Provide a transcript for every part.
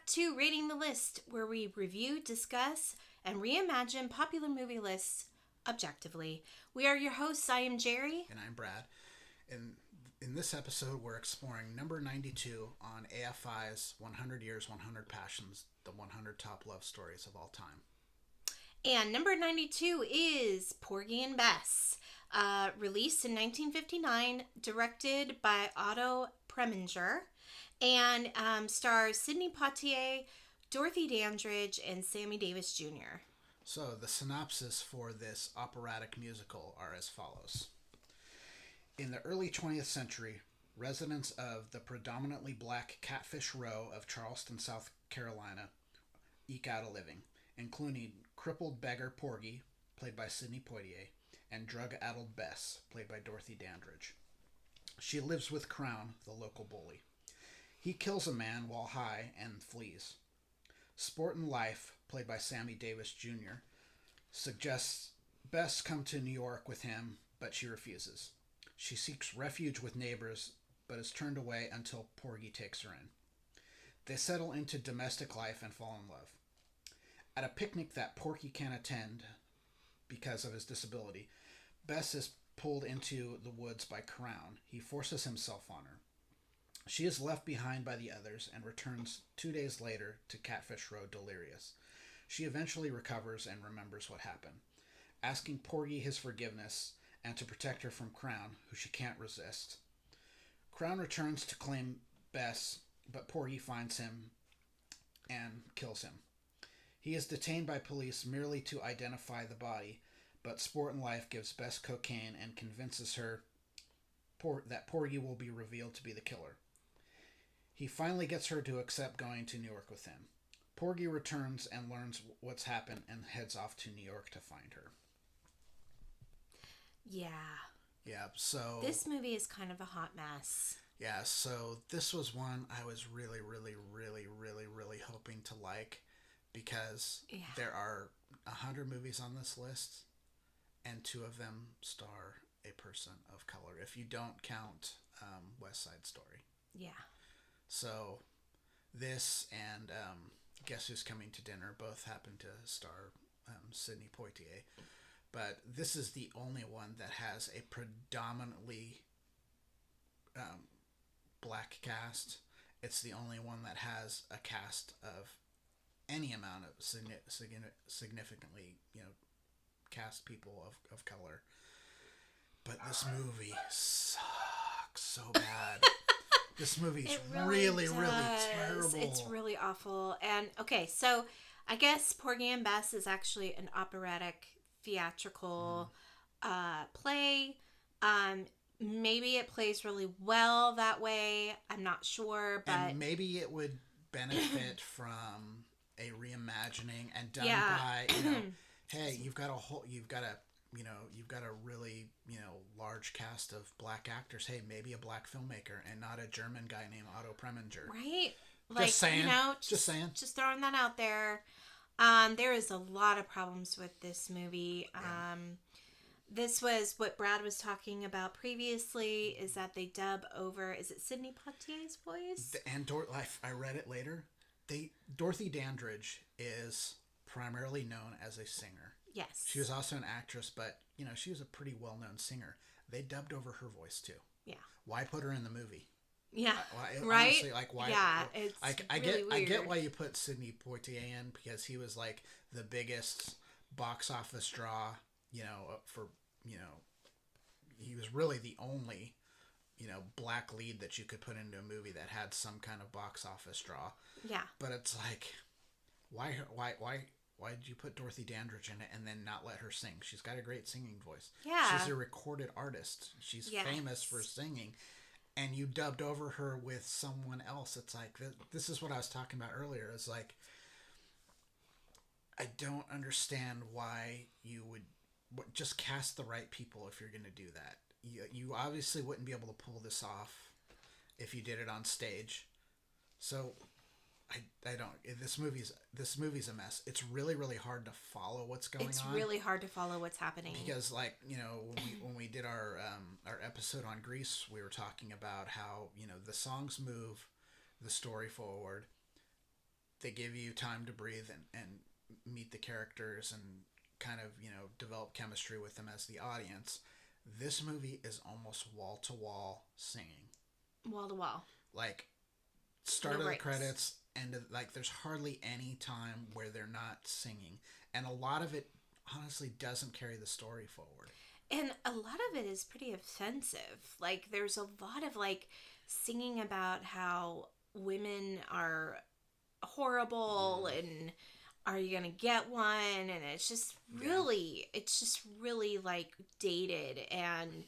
to Rating the List, where we review, discuss, and reimagine popular movie lists objectively. We are your hosts. I am Jerry. And I'm Brad. And in this episode, we're exploring number 92 on AFI's 100 Years, 100 Passions, the 100 top love stories of all time. And number 92 is Porgy and Bess, released in 1959, directed by Otto Preminger, and stars Sidney Poitier, Dorothy Dandridge, and Sammy Davis Jr. So the synopsis for this operatic musical are as follows. In the early 20th century, residents of the predominantly black Catfish Row of Charleston, South Carolina, eke out a living, including crippled beggar Porgy, played by Sidney Poitier, and drug-addled Bess, played by Dorothy Dandridge. She lives with Crown, the local bully. He kills a man while high and flees. Sportin' Life, played by Sammy Davis Jr., suggests Bess come to New York with him, but she refuses. She seeks refuge with neighbors, but is turned away until Porgy takes her in. They settle into domestic life and fall in love. At a picnic that Porgy can't attend because of his disability, Bess is pulled into the woods by Crown. He forces himself on her. She is left behind by the others and returns 2 days later to Catfish Row delirious. She eventually recovers and remembers what happened, asking Porgy his forgiveness and to protect her from Crown, who she can't resist. Crown returns to claim Bess, but Porgy finds him and kills him. He is detained by police merely to identify the body, but Sportin' Life gives Bess cocaine and convinces her that Porgy will be revealed to be the killer. He finally gets her to accept going to New York with him. Porgy returns and learns what's happened and heads off to New York to find her. Yeah. Yeah, so... This movie is kind of a hot mess. Yeah, so this was one I was really hoping to like, because there are 100 movies on this list, and 2 of them star a person of color, if you don't count West Side Story. Yeah. So this and Guess Who's Coming to Dinner both happen to star Sidney Poitier. But this is the only one that has a predominantly black cast. It's the only one that has a cast of any amount of significantly, cast people of color. But this movie sucks so bad. This movie is really terrible. It's really awful. And, okay, so I guess Porgy and Bess is actually an operatic theatrical play. Maybe it plays really well that way. I'm not sure, but... And maybe it would benefit from a reimagining and done by, hey, you've got a really, large cast of black actors. Hey, maybe a black filmmaker and not a German guy named Otto Preminger. Right? Just saying. Just saying. Just throwing that out there. There is a lot of problems with this movie. Yeah. This was what Brad was talking about previously, is that they dub over, is it Sidney Poitier's voice? And I read it later. Dorothy Dandridge is primarily known as a singer. Yes. She was also an actress, but, she was a pretty well-known singer. They dubbed over her voice, too. Yeah. Why put her in the movie? Yeah. Right? Honestly, why? Yeah, it's I really weird. I get why you put Sidney Poitier in, because he was, the biggest box office draw, he was really the only, black lead that you could put into a movie that had some kind of box office draw. Yeah. But it's why did you put Dorothy Dandridge in it and then not let her sing? She's got a great singing voice. Yeah. She's a recorded artist. She's famous for singing. And you dubbed over her with someone else. It's this is what I was talking about earlier. It's I don't understand why you would just cast the right people if you're going to do that. You obviously wouldn't be able to pull this off if you did it on stage. So I don't. This movie's a mess. It's really hard to follow what's going on. It's really hard to follow what's happening. Because when we did our episode on Grease, we were talking about how the songs move the story forward, they give you time to breathe and meet the characters and kind of, develop chemistry with them as the audience. This movie is almost wall to wall singing. Wall to wall. Like, start No of the breaks. credits, and like, there's hardly any time where they're not singing. And a lot of it, honestly, doesn't carry the story forward. And a lot of it is pretty offensive. Like, there's a lot of, like, singing about how women are horrible and are you gonna get one? And it's just really, like, dated and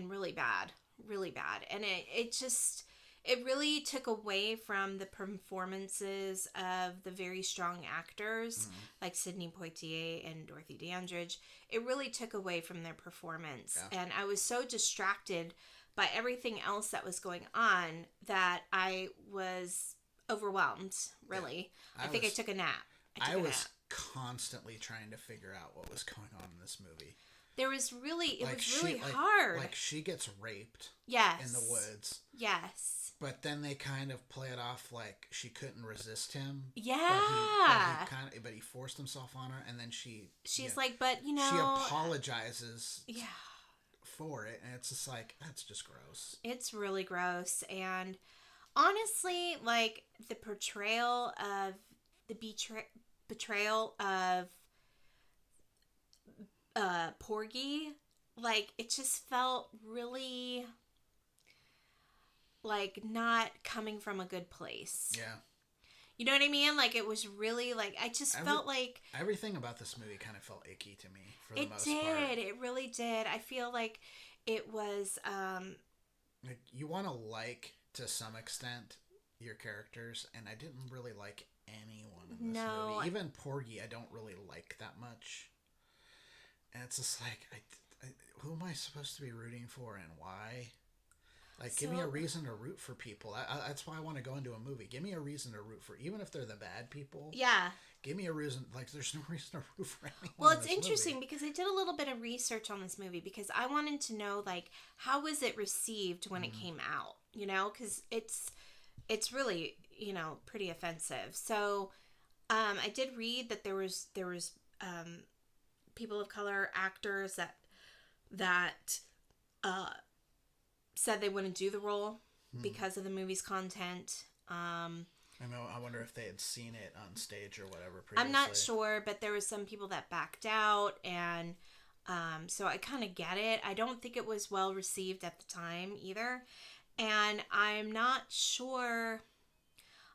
really bad. Really bad. And it really took away from the performances of the very strong actors like Sidney Poitier and Dorothy Dandridge. It really took away from their performance. Yeah. And I was so distracted by everything else that was going on that I was overwhelmed, really. Yeah. I took a nap. I was constantly trying to figure out what was going on in this movie. It was really hard. Like, she gets raped. Yes. In the woods. Yes. But then they kind of play it off like she couldn't resist him. Yeah. But he forced himself on her, and then she's like, but she apologizes. Yeah. For it, and it's just like, that's just gross. It's really gross. And honestly, like, the portrayal of the betrayal of Porgy, like, it just felt really like not coming from a good place. Yeah. You know what I mean? Like, it was really, like, I just felt like everything about this movie kind of felt icky to me for the most part. It did. It really did. I feel like it was like, you want to like, to some extent, your characters, and I didn't really like anyone in this movie. Even Porgy, I don't really like that much. And it's just like, who am I supposed to be rooting for and why? Like, give me a reason to root for people. That's why I want to go into a movie. Give me a reason to root for, even if they're the bad people. Yeah. Give me a reason. Like, there's no reason to root for anyone. Well, it's interesting because I did a little bit of research on this movie because I wanted to know, like, how was it received when it came out? You know, because it's really, pretty offensive. So, I did read that there was people of color actors that said they wouldn't do the role because of the movie's content. I wonder if they had seen it on stage or whatever previously. I'm not sure, but there was some people that backed out, and so I kind of get it. I don't think it was well received at the time either, and I'm not sure.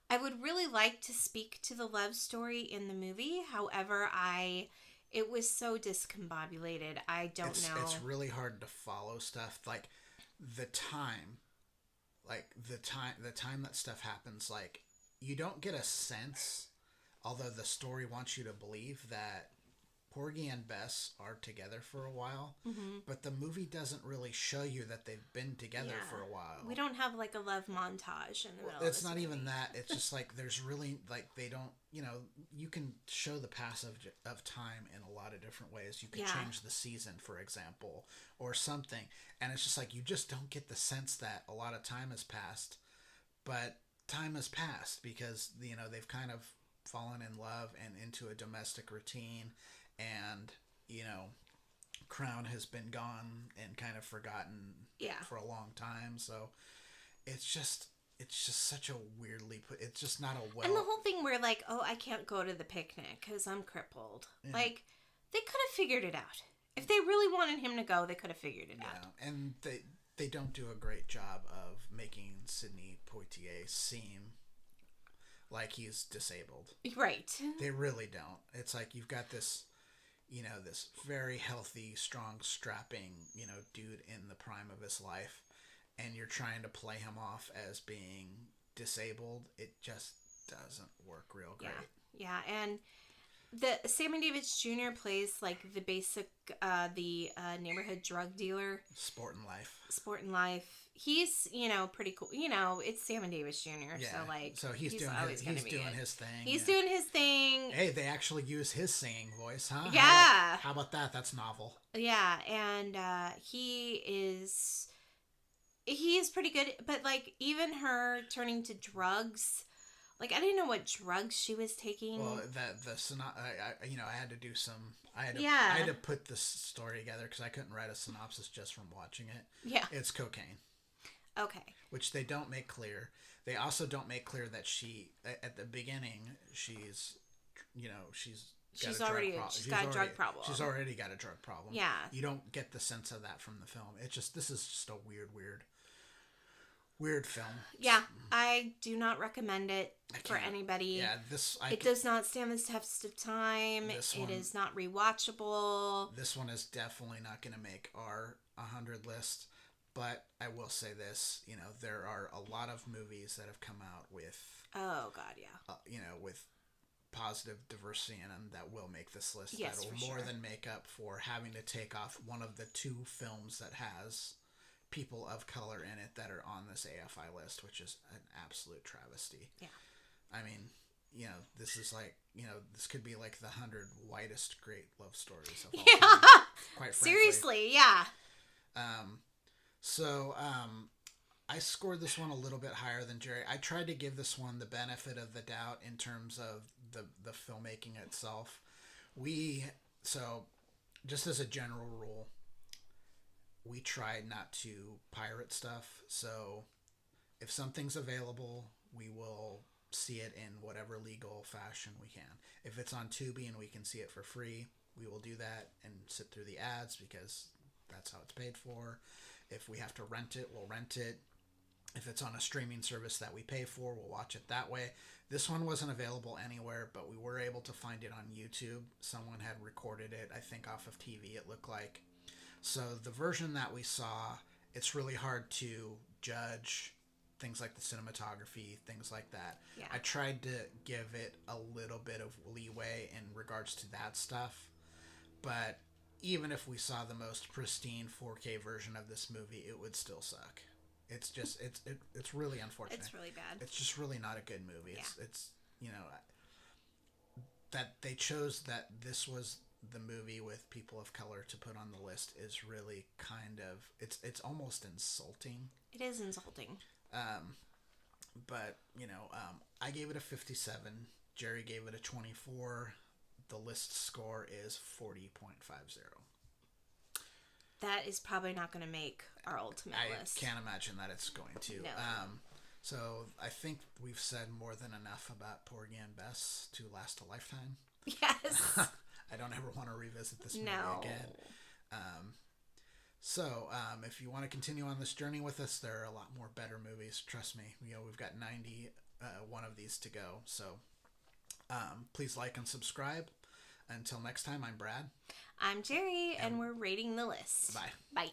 I would really like to speak to the love story in the movie. However, it was so discombobulated. I don't know. It's really hard to follow stuff. Like, the time that stuff happens, like, you don't get a sense, although the story wants you to believe that Porgy and Bess are together for a while, but the movie doesn't really show you that they've been together for a while. We don't have, like, a love montage in the middle of It's this not movie. even that. It's just like, there's really, like, they don't, you can show the passage of time in a lot of different ways. You could change the season, for example, or something. And it's just like, you just don't get the sense that a lot of time has passed. But time has passed because, they've kind of fallen in love and into a domestic routine. And, Crown has been gone and kind of forgotten for a long time. So it's just such a weirdly put. It's just not a well. And the whole thing where, like, oh, I can't go to the picnic because I'm crippled. Yeah. Like, they could have figured it out. If they really wanted him to go, they could have figured it out. And they don't do a great job of making Sidney Poitier seem like he's disabled. Right. They really don't. It's like, you've got this, this very healthy, strong, strapping, dude in the prime of his life, and you're trying to play him off as being disabled. It just doesn't work real great. Yeah, and the Sammy Davis Jr. plays, like, the basic, neighborhood drug dealer. Sport and life. He's, pretty cool. It's Sammy Davis Jr. Yeah. So, like, so he's doing his thing. He's doing his thing. Hey, they actually use his singing voice, huh? Yeah. How about that? That's novel. Yeah, and he is pretty good. But, like, even her turning to drugs, Like, I didn't know what drugs she was taking. Well, I had to do some. I Yeah. had to put this story together because I couldn't write a synopsis just from watching it. Yeah. It's cocaine. Okay. Which they don't make clear. They also don't make clear that she, at the beginning, she's got a drug problem. She's already got a drug problem. Yeah. You don't get the sense of that from the film. This is just a weird film. Yeah, I do not recommend it for anybody. Yeah, it does not stand the test of time. It is not rewatchable. This one is definitely not going to make our 100 list. But I will say this, there are a lot of movies that have come out with... Oh, God, yeah. With positive diversity in them that will make this list. Yes, that will for more sure. than make up for having to take off one of the 2 films that has people of color in it that are on this AFI list, which is an absolute travesty. Yeah. I mean, this is like, this could be like the 100 whitest great love stories of all time. Quite frankly. Seriously, yeah. So, I scored this one a little bit higher than Jerry. I tried to give this one the benefit of the doubt in terms of the filmmaking itself. So, just as a general rule, we try not to pirate stuff. So, if something's available, we will see it in whatever legal fashion we can. If it's on Tubi and we can see it for free, we will do that and sit through the ads because that's how it's paid for. If we have to rent it, we'll rent it. If it's on a streaming service that we pay for, we'll watch it that way. This one wasn't available anywhere, but we were able to find it on YouTube. Someone had recorded it, I think off of TV, it looked like. So the version that we saw, it's really hard to judge things like the cinematography, things like that. Yeah. I tried to give it a little bit of leeway in regards to that stuff, but even if we saw the most pristine 4K version of this movie, it would still suck. It's just it's really unfortunate. It's really bad. It's just really not a good movie. Yeah. It's that they chose that this was the movie with people of color to put on the list is really kind of it's almost insulting. It is insulting. But I gave it a 57. Jerry gave it a 24. The list score is 40.50. That is probably not going to make our ultimate list. I can't imagine that it's going to. No. So I think we've said more than enough about Porgy and Bess to last a lifetime. Yes. I don't ever want to revisit this movie again. So if you want to continue on this journey with us, there are a lot more better movies. Trust me. We've got 91 of these to go. So please like and subscribe. Until next time, I'm Brad. I'm Jerry, and we're rating the list. Bye. Bye.